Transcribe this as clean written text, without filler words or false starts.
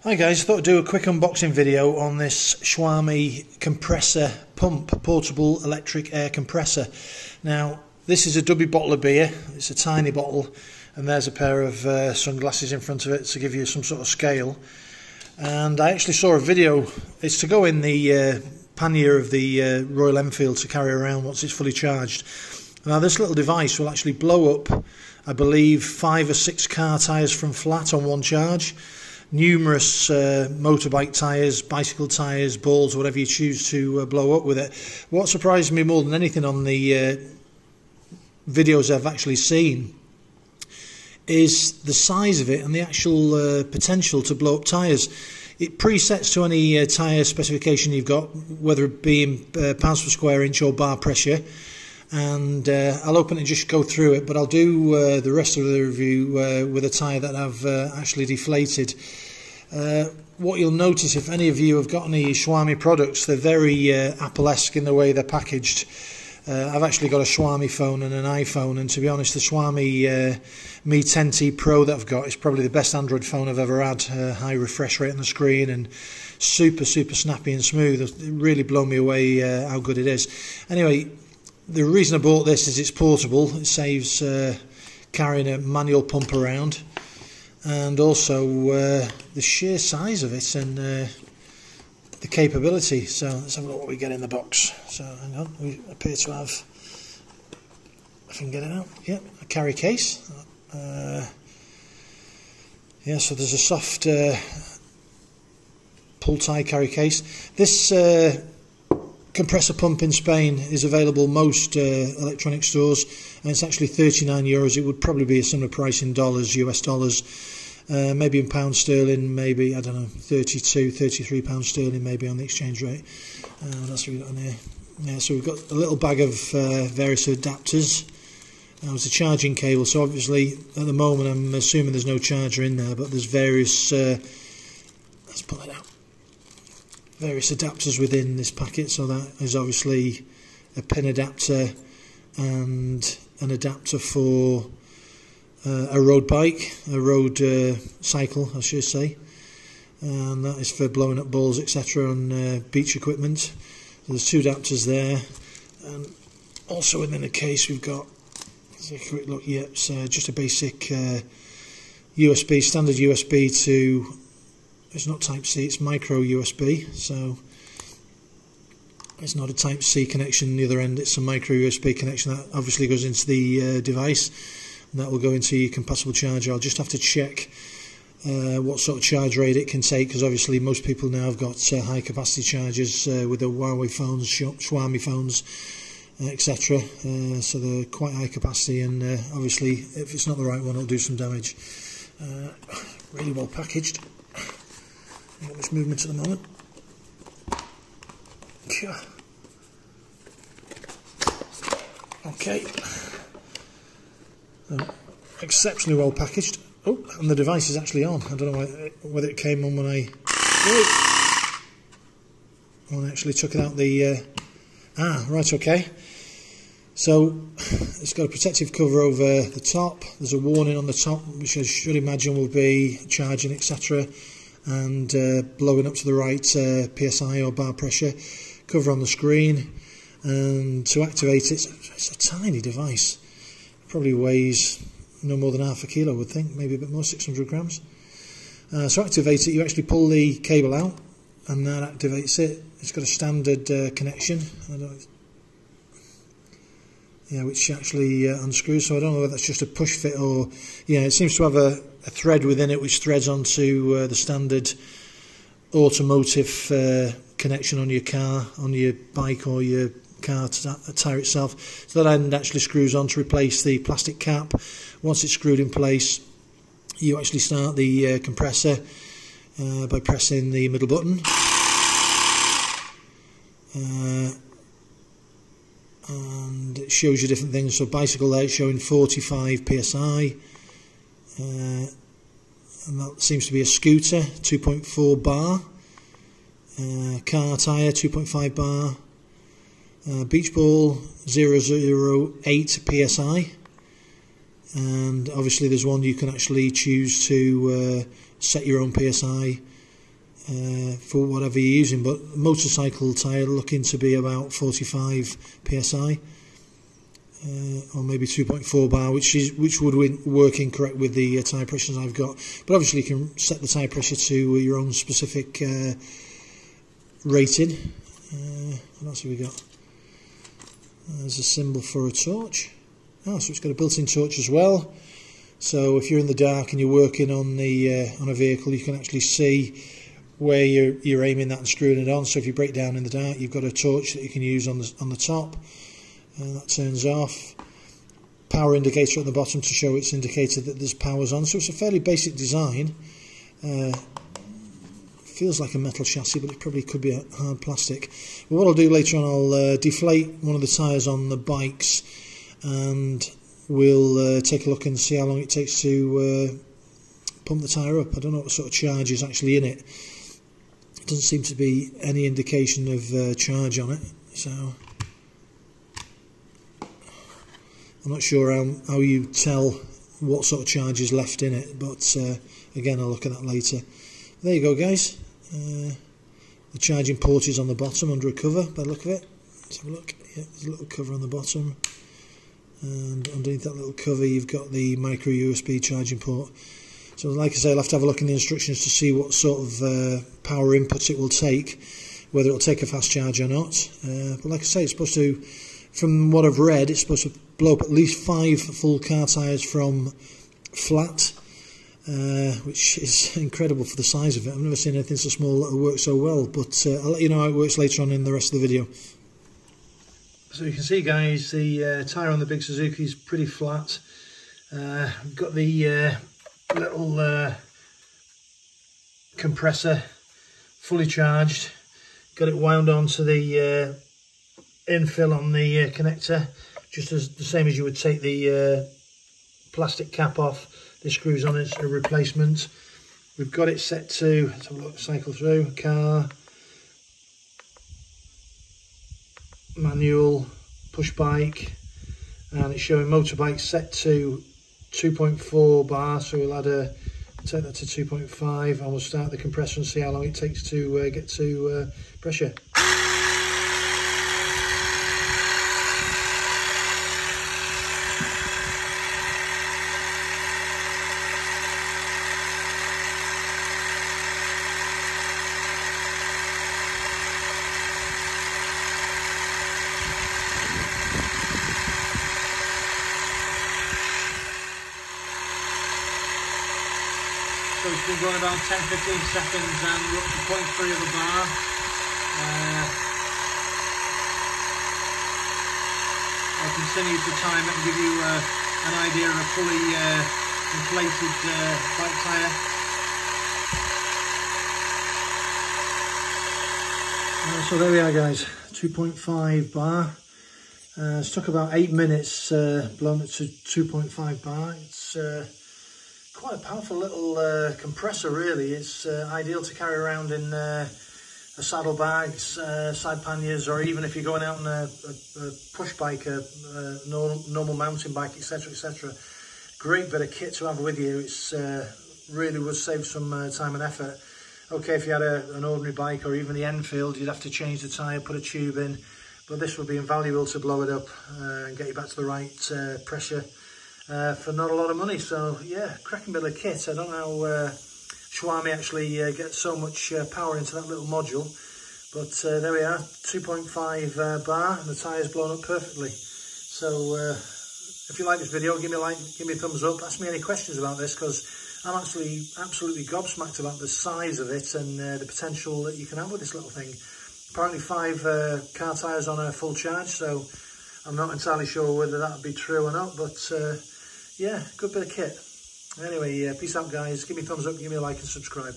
Hi guys, I thought I'd do a quick unboxing video on this Swami compressor pump, portable electric air compressor. Now this is a double bottle of beer, it's a tiny bottle, and there's a pair of sunglasses in front of it to give you some sort of scale. And I actually saw a video, it's to go in the pannier of the Royal Enfield to carry around once it's fully charged. Now this little device will actually blow up, I believe, 5 or 6 car tyres from flat on one charge. Numerous motorbike tyres, bicycle tyres, balls, whatever you choose to blow up with it. What surprised me more than anything on the videos I've actually seen is the size of it and the actual potential to blow up tyres. It presets to any tyre specification you've got, whether it be in pounds per square inch or bar pressure. And I'll open it and just go through it, but I'll do the rest of the review with a tyre that I've actually deflated. What you'll notice, if any of you have got any Swami products, they're very Apple-esque in the way they're packaged. I've actually got a Swami phone and an iPhone, and to be honest, the Swami Mi 10T Pro that I've got is probably the best Android phone I've ever had. High refresh rate on the screen and super snappy and smooth. It really blown me away how good it is. Anyway, the reason I bought this is it's portable. It saves carrying a manual pump around, and also the sheer size of it and the capability. So let's have a look what we get in the box. So hang on, we appear to have, if I can get it out, yep, a carry case. Yeah, so there's a soft pull tie carry case. This compressor pump in Spain is available most electronic stores, and it's actually €39. It would probably be a similar price in dollars, US dollars, maybe in pounds sterling, maybe, I don't know, 32, 33 pounds sterling maybe on the exchange rate. What else have we got on here? Yeah, so we've got a little bag of various adapters. It's a charging cable, so obviously at the moment I'm assuming there's no charger in there, but there's various, let's pull it out, various adapters within this packet. So that is obviously a pin adapter and an adapter for a road bike, a road cycle I should say, and that is for blowing up balls etc. on beach equipment. So there's 2 adapters there, and also within the case we've got, let's take a quick look, yeah, it's just a basic USB, standard USB to, it's not Type-C, it's micro USB, so it's not a Type-C connection on the other end, it's a micro USB connection that obviously goes into the device, and that will go into your compatible charger. I'll just have to check what sort of charge rate it can take, because obviously most people now have got high capacity chargers with the Huawei phones, Swami phones, etc. So they're quite high capacity, and obviously if it's not the right one it'll do some damage. Really well packaged. Not much movement at the moment. Okay. Exceptionally well packaged. Oh, and the device is actually on. I don't know whether it came on when I actually took it out the... right, okay. So it's got a protective cover over the top. There's a warning on the top, which I should imagine will be charging, etc. and blowing up to the right PSI or bar pressure. Cover on the screen, and to activate it, it's a tiny device. It probably weighs no more than half a kilo, I would think, maybe a bit more, 600 grams. So activate it, you actually pull the cable out, and that activates it. It's got a standard connection, which actually unscrews, so I don't know whether that's just a push fit or... Yeah, it seems to have a thread within it which threads onto the standard automotive connection on your car, on your bike or your car tyre itself. So that end actually screws on to replace the plastic cap. Once it's screwed in place, you actually start the compressor by pressing the middle button. And it shows you different things. So bicycle there, it's showing 45 psi, and that seems to be a scooter, 2.4 bar, car tyre 2.5 bar, beach ball 008 psi, and obviously there's one you can actually choose to set your own psi for whatever you're using, but motorcycle tyre looking to be about 45 psi, or maybe 2.4 bar, which would work incorrect with the tyre pressures I've got. But obviously you can set the tyre pressure to your own specific rating. What else have we got? There's a symbol for a torch. Oh, so it's got a built-in torch as well. So if you're in the dark and you're working on a vehicle, you can actually see where you're aiming that and screwing it on. So if you break down in the dark, you've got a torch that you can use on the top, and that turns off. Power indicator at the bottom to show it's indicated that there's power's on. So it's a fairly basic design. Feels like a metal chassis, but it probably could be a hard plastic. But what I'll do later on, I'll deflate one of the tyres on the bikes, and we'll take a look and see how long it takes to pump the tyre up. I don't know what sort of charge is actually in it. It doesn't seem to be any indication of charge on it, so I'm not sure how you tell what sort of charge is left in it, but again, I'll look at that later. There you go, guys. The charging port is on the bottom under a cover by the look of it. Let's have a look. Yeah, there's a little cover on the bottom, and underneath that little cover you've got the micro USB charging port. So like I say, I'll have to have a look in the instructions to see what sort of power inputs it will take, whether it'll take a fast charge or not. But like I say, it's supposed to, from what I've read, it's supposed to blow up at least 5 full car tyres from flat, which is incredible for the size of it. I've never seen anything so small that will work so well, but I'll let you know how it works later on in the rest of the video. So you can see, guys, the tyre on the big Suzuki is pretty flat. We've got the little compressor fully charged, got it wound onto the infill on the connector, just as the same as you would take the plastic cap off. This screws on as a replacement. We've got it set to, let's have a look, cycle through, car, manual, push bike, and it's showing motorbike set to 2.4 bar, so we'll take that to 2.5, and we'll start the compressor and see how long it takes to get to pressure. So it's been going about 10-15 seconds, and we're up to 0.3 of a bar. I'll continue to time it and give you an idea of a fully inflated bike tyre. So there we are, guys, 2.5 bar. It's took about 8 minutes blown it to 2.5 bar. It's quite a powerful little compressor, really. It's ideal to carry around in saddlebags, side panniers, or even if you're going out on a push bike, a normal mountain bike, etc, etc. Great bit of kit to have with you. It's really would save some time and effort. Okay, if you had an ordinary bike or even the Enfield, you'd have to change the tyre, put a tube in, but this would be invaluable to blow it up and get you back to the right pressure for not a lot of money. So yeah, cracking bit of kit. I don't know how Schwalbe actually gets so much power into that little module, but there we are, 2.5 bar, and the tyre's blown up perfectly. So if you like this video, give me a like, give me a thumbs up, ask me any questions about this, because I'm actually absolutely gobsmacked about the size of it and the potential that you can have with this little thing. Apparently 5 car tyres on a full charge, so I'm not entirely sure whether that would be true or not, but yeah, good bit of kit. Anyway, peace out, guys. Give me a thumbs up, give me a like and subscribe.